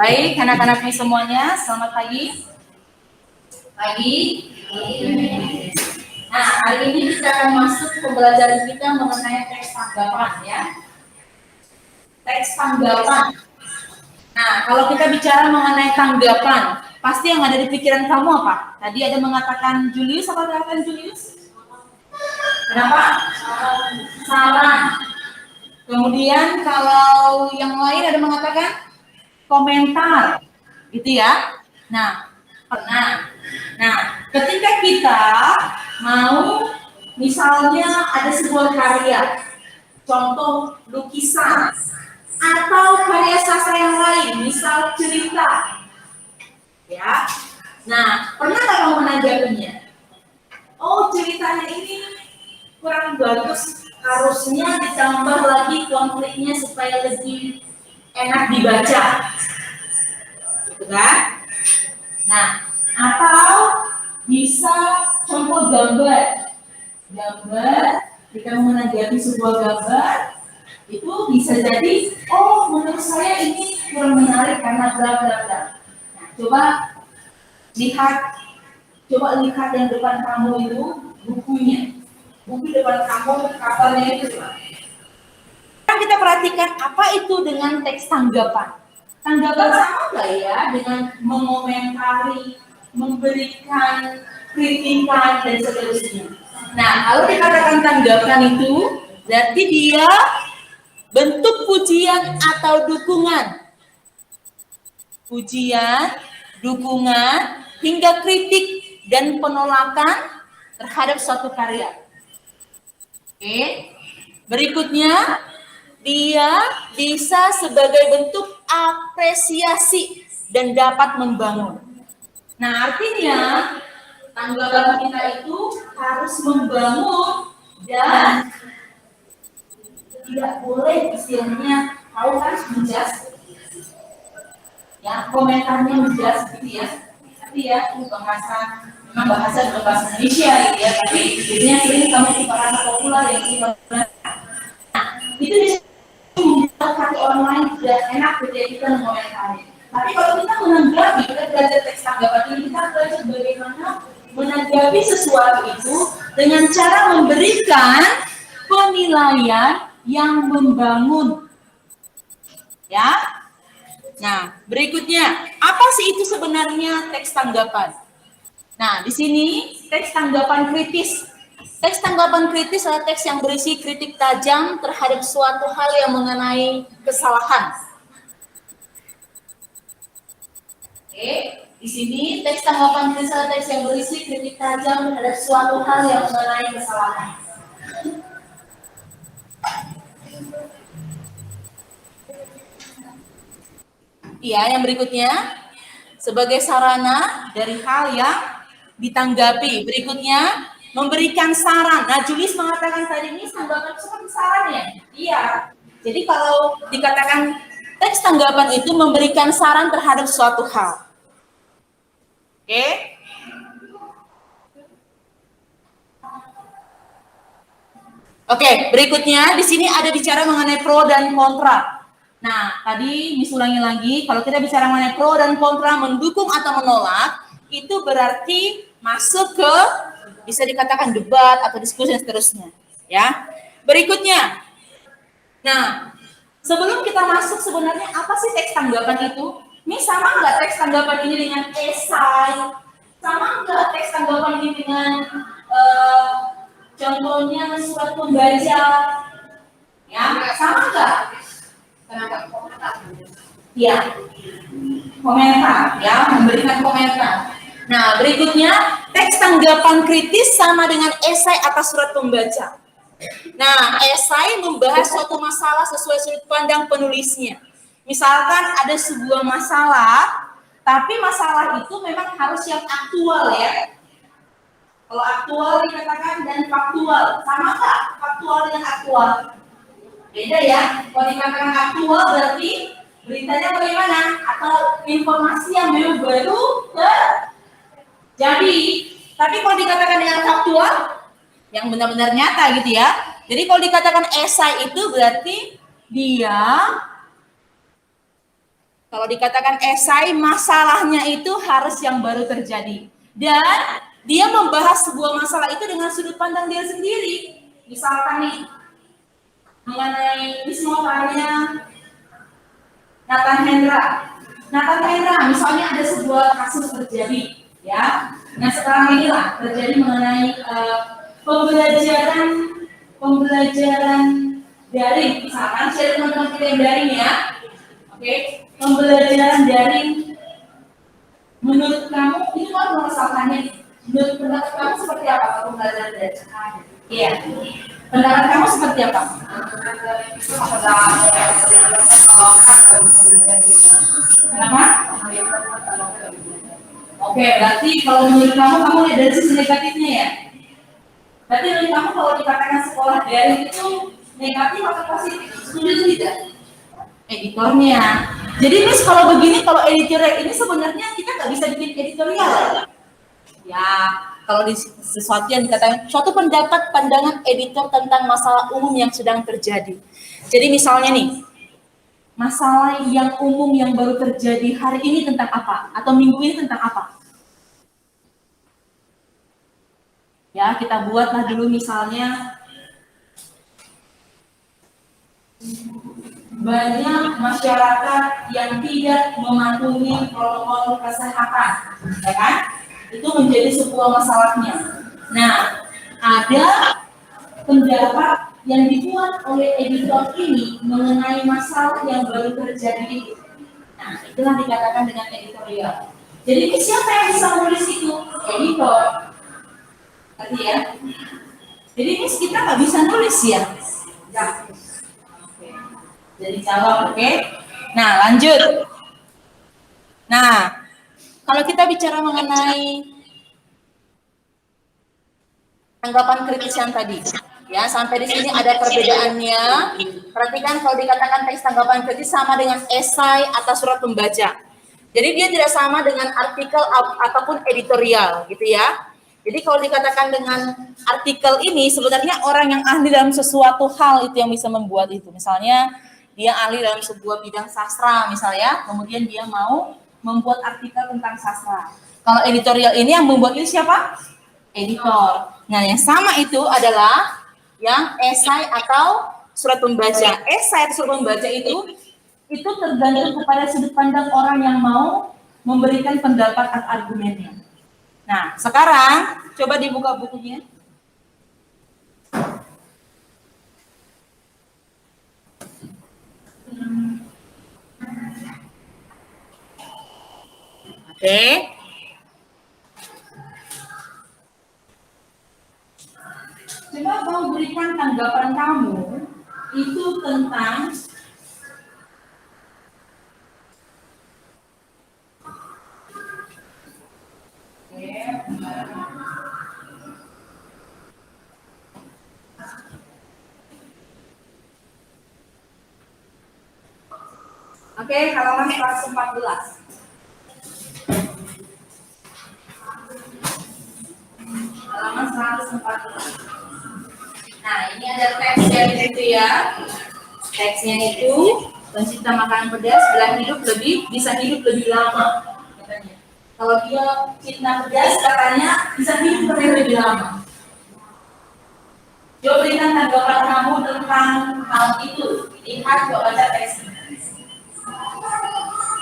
Baik, anak-anaknya semuanya, selamat pagi. Pagi. Nah, hari ini kita akan masuk pembelajaran kita mengenai teks tanggapan ya. Teks tanggapan. Nah, kalau kita bicara mengenai tanggapan, pasti yang ada di pikiran kamu apa? Tadi ada mengatakan Julius, apa katakan Julius? Kenapa? Saran. Kemudian kalau yang lain ada mengatakan komentar, gitu ya. Nah, ketika kita mau misalnya ada sebuah karya, contoh lukisan atau karya sastra yang lain, misal cerita, ya. Nah, pernah nggak kamu menanggapinya? Oh, ceritanya ini kurang bagus, harusnya ditambah lagi konfliknya supaya lebih enak dibaca, gitu kan? Nah, atau bisa contoh gambar, jika menanggapi sebuah gambar itu bisa jadi, oh menurut saya ini kurang menarik karena bla bla bla. Nah, coba lihat yang depan kamu itu bukunya, buku depan kamu covernya itu. Sekarang kita perhatikan apa itu dengan teks tanggapan. Tanggapan sama nggak ya dengan mengomentari, memberikan kritikan dan seterusnya. Nah, kalau dikatakan tanggapan itu berarti dia bentuk pujian atau dukungan. Pujian, dukungan, hingga kritik dan penolakan terhadap suatu karya. Oke. Berikutnya, dia bisa sebagai bentuk apresiasi dan dapat membangun. Nah, artinya tanggapan kita itu harus membangun dan tidak boleh istilahnya tahu harus menjudge. Ya, komentarnya menjudge gitu ya. Tapi ya, itu bahasa Indonesia gitu ya. Tapi biasanya sering kamu di bahasa populer yang itu. Nah, itu membuat hati orang lain tidak enak ketika kita mengomentari. Tapi kalau kita menanggapi, kita belajar teks tanggapan ini, kita belajar bagaimana menanggapi sesuatu itu dengan cara memberikan penilaian yang membangun. Ya. Nah, berikutnya, apa sih itu sebenarnya teks tanggapan? Nah, di sini teks tanggapan kritis. Teks tanggapan kritis adalah teks yang berisi kritik tajam terhadap suatu hal yang mengenai kesalahan. Oke, di sini teks tanggapan kritis adalah teks yang berisi kritik tajam terhadap suatu hal yang mengenai kesalahan. Iya, yang berikutnya sebagai sarana dari hal yang ditanggapi. Berikutnya memberikan saran. Nah, Julius mengatakan tadi ini tanggapan seperti saran ya. Iya. Jadi kalau dikatakan teks tanggapan itu memberikan saran terhadap suatu hal. Oke. Oke, berikutnya di sini ada bicara mengenai pro dan kontra. Nah, tadi ulangi lagi, kalau kita bicara mengenai pro dan kontra, mendukung atau menolak, itu berarti masuk ke bisa dikatakan debat atau diskusi dan seterusnya, ya. Berikutnya. Nah, sebelum kita masuk sebenarnya apa sih teks tanggapan itu? Ini sama nggak teks tanggapan ini dengan esai? Sama nggak teks tanggapan ini dengan contohnya surat pembaca? Ya, sama nggak? Ya, komentar, ya, memberikan komentar. Nah, berikutnya teks tanggapan kritis sama dengan esai atas surat pembaca. Nah, esai membahas suatu masalah sesuai sudut pandang penulisnya. Misalkan ada sebuah masalah, tapi masalah itu memang harus yang aktual ya. Kalau aktual dikatakan dan faktual, sama nggak faktual dengan aktual? Beda ya. Kalau dikatakan aktual berarti beritanya bagaimana? Atau informasi yang baru terjadi. Tapi kalau dikatakan dengan faktual, yang benar-benar nyata gitu ya. Jadi kalau dikatakan esai itu berarti dia Kalau dikatakan esai, masalahnya itu harus yang baru terjadi. Dan dia membahas sebuah masalah itu dengan sudut pandang dia sendiri. Misalkan nih, mengenai ini semua tanya Nathan Hendra. Nathan Hendra, misalnya ada sebuah kasus terjadi, ya. Nah sekarang inilah terjadi mengenai pembelajaran daring, misalkan saya teman-teman kita yang daring ya. Oke, pembelajaran daring menurut kamu itu kan merasakannya. Menurut pendapat kamu seperti apa pembelajaran daring? Iya. Pendapat kamu seperti apa? Kenapa? Oke, berarti kalau menurut kamu lihat dari sisi negatifnya ya. Berarti menurut kamu kalau dikatakan sekolah daring itu negatif atau positif? Setuju atau tidak? Editornya. Jadi Miss kalau begini, kalau editorial ini sebenarnya kita nggak bisa bikin editorial. Ya, kalau di sesuatu yang dikatakan suatu pendapat pandangan editor tentang masalah umum yang sedang terjadi. Jadi misalnya nih, masalah yang umum yang baru terjadi hari ini tentang apa? Atau minggu ini tentang apa? Ya, kita buatlah dulu misalnya banyak masyarakat yang tidak mematuhi protokol kesehatan, ya kan? Itu menjadi sebuah masalahnya. Nah, ada pendapat yang dibuat oleh editor ini mengenai masalah yang baru terjadi itu. Nah, itulah dikatakan dengan editorial. Jadi siapa yang bisa menulis itu? Editor. Tadi ya. Jadi kita nggak bisa nulis ya. Ya. Jadi jawab, oke? Nah, lanjut. Nah, kalau kita bicara mengenai tanggapan kritis yang tadi, ya sampai di sini ada perbedaannya. Perhatikan kalau dikatakan teks tanggapan kritis sama dengan esai atau surat pembaca. Jadi dia tidak sama dengan artikel ataupun editorial, gitu ya. Jadi kalau dikatakan dengan artikel ini sebenarnya orang yang ahli dalam sesuatu hal itu yang bisa membuat itu. Misalnya dia ahli dalam sebuah bidang sastra misalnya, kemudian dia mau membuat artikel tentang sastra. Kalau editorial ini yang membuat itu siapa? Editor. Nah, yang sama itu adalah yang esai atau surat pembaca. Esai atau surat pembaca itu tergantung kepada sudut pandang orang yang mau memberikan pendapat atau argumennya. Nah, sekarang coba dibuka bukunya. Oke. Coba kamu berikan tanggapan kamu itu tentang Oke, halaman 114. Halaman 114. Nah, ini ada teksnya itu ya. Teksnya itu pencipta makanan pedas dalam hidup bisa hidup lebih lama katanya. Kalau dia cinta pedas katanya bisa hidup lebih lama. Coba berikan tanggapan kamu tentang hal itu. Lihat, coba baca teksnya.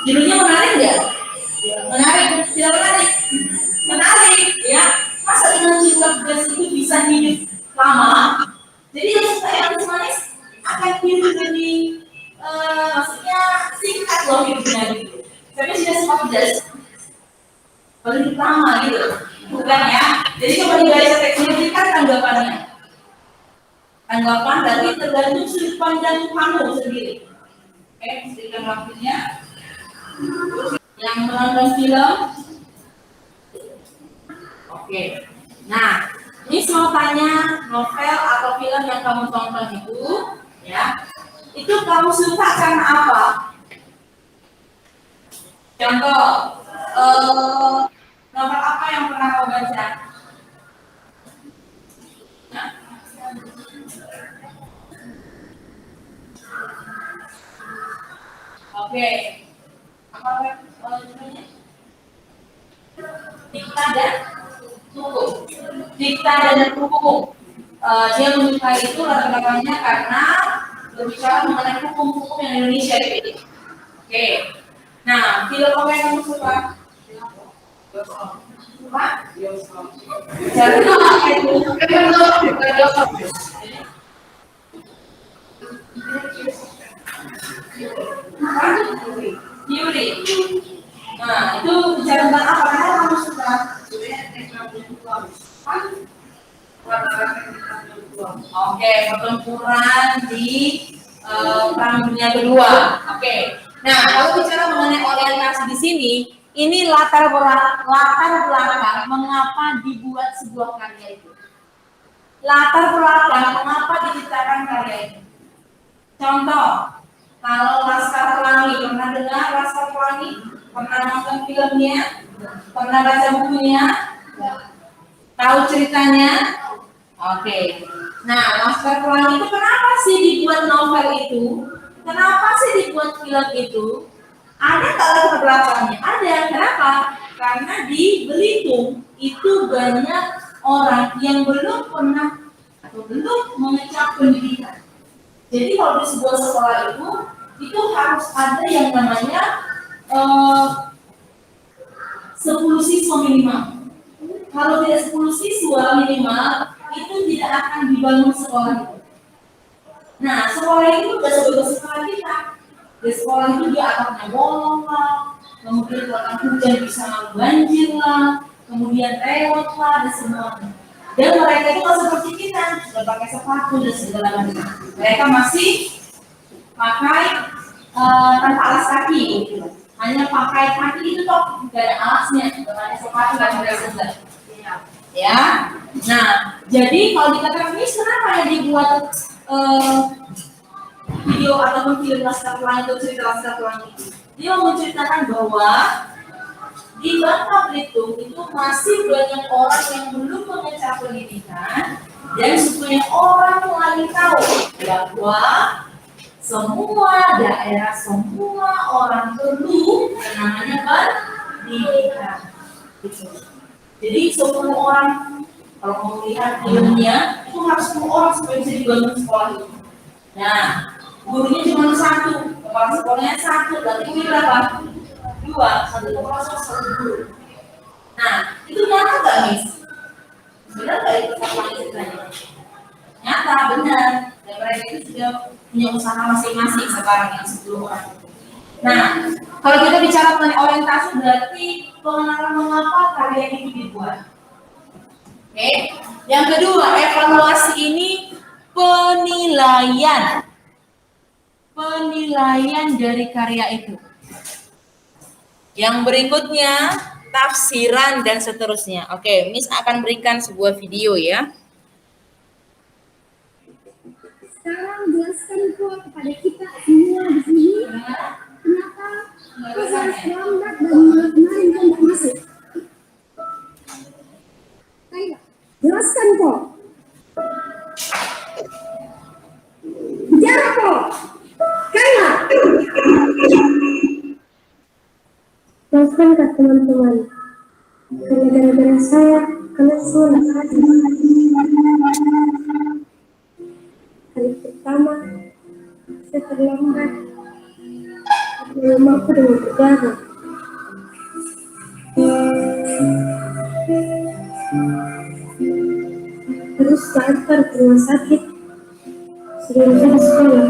Judulnya menarik nggak? Menarik, tidak menarik? Menarik, ya. Masa dengan cinta pedas itu bisa hidup lama? Jadi yang suka yang manis akan hidup lebih, maksudnya singkat loh hidupnya gitu. Tapi sudah suka pedas, paling lama gitu, bukan ya? Jadi coba dibaca teksnya, berikan tanggapannya. Tanggapan dari tergantung sudut pandang kamu sendiri. Oke, berikan waktunya. Yang menonton film, oke. Nah, ini mau tanya novel atau film yang kamu tonton itu, ya, itu kamu suka karena apa? Contoh, novel apa yang pernah kamu baca? Nah. Oke. judulnya? Dikta dan hukum. Dikta dan hukum. Dia menyukai itu latar belakangnya karena berbicara mengenai hukum-hukum yang Indonesia itu. Oke. Nah, film apa yang kamu suka? Suka? Jadi apa itu? Yuri. Nah, itu bicara tentang apa? Karena kamu suka. Oke, pertempuran di Perang Dunia Kedua. Oke. Nah, kalau bicara mengenai orientasi di sini, ini latar belakang mengapa dibuat sebuah karya itu. Latar belakang mengapa diciptakan karya itu. Contoh, kalau Laskar Pelangi, pernah dengar Laskar Pelangi? Pernah nonton filmnya? Pernah baca bukunya? Tahu ceritanya? Oke. Nah, Laskar Pelangi itu kenapa sih dibuat novel itu? Kenapa sih dibuat film itu? Ada nggak latar belakangnya? Ada. Kenapa? Karena di Belitung itu banyak orang yang belum pernah atau belum mengecap pendidikan. Jadi kalau di sebuah sekolah itu harus ada yang namanya 10 siswa minimal. Kalau tidak 10 siswa minimal, itu tidak akan dibangun sekolah itu. Nah, sekolah itu sudah sebagai sekolah kita. Di sekolah itu dia atapnya bolong lah, kemudian kalau hujan bisa banjir lah, kemudian rewet lah, dan semuanya. Dan mereka itu nggak seperti kita, sudah pakai sepatu dan segala macam. Mereka masih pakai tanpa alas kaki, gitu. Hanya pakai kaki itu toh, tidak ada alasnya, tidak ada sepatu, tidak ada sendal. Ya, nah, jadi kalau dikatakan ini kenapa yang dibuat video ataupun film Laskar Pelangi atau cerita Laskar Pelangi itu? Dia menceritakan bahwa di Bangka Belitung itu masih banyak orang yang belum mengecap pendidikan dan sebetulnya orang mulai tahu bahwa semua daerah, semua orang perlu namanya pendidikan. Jadi semua orang kalau mau melihat filmnya itu harus semua orang supaya bisa dibangun sekolah itu. Nah, gurunya cuma satu, kepala sekolahnya satu, berarti ini berapa? 2, 1 kepala sekolah 1 guru. Nah, itu nyata nggak, Miss? Benar nggak itu sama ceritanya? Nyata, benar. Dan mereka itu sudah punya usaha masing-masing sekarang yang 10 orang. Nah, kalau kita bicara mengenai orientasi berarti pengenalan mengapa karya ini dibuat. Oke. Yang kedua, evaluasi ini penilaian dari karya itu. Yang berikutnya tafsiran dan seterusnya. Oke, Miss akan berikan sebuah video ya. Sekarang jelaskan kepada kita semua di sini kenapa proses lambat dan kemarin tidak masuk. Ayo, jelaskan kok. Bicara kok. Kaya. Jelaskan ke teman-teman. Karena gara-gara saya, kalian semua hari pertama saya terlambat rumahku dengan berdarah. Terus diantar ke rumah sakit sebelum saya sekolah.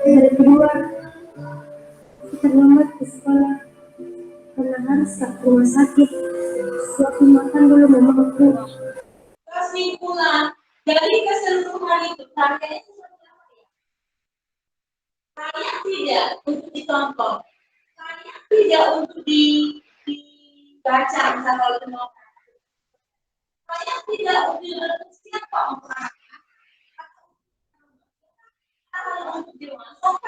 Hari kedua saya terlambat ke sekolah karena harus ke rumah sakit. Suatu makan dulu mamaku. Kesimpulan dari keseluruhan itu karyanya seperti apa ya? Karya tidak untuk ditonton, karya tidak untuk dibaca misalnya kalau itu mau. Karya tidak untuk siapa orang. Kalau untuk dimasuk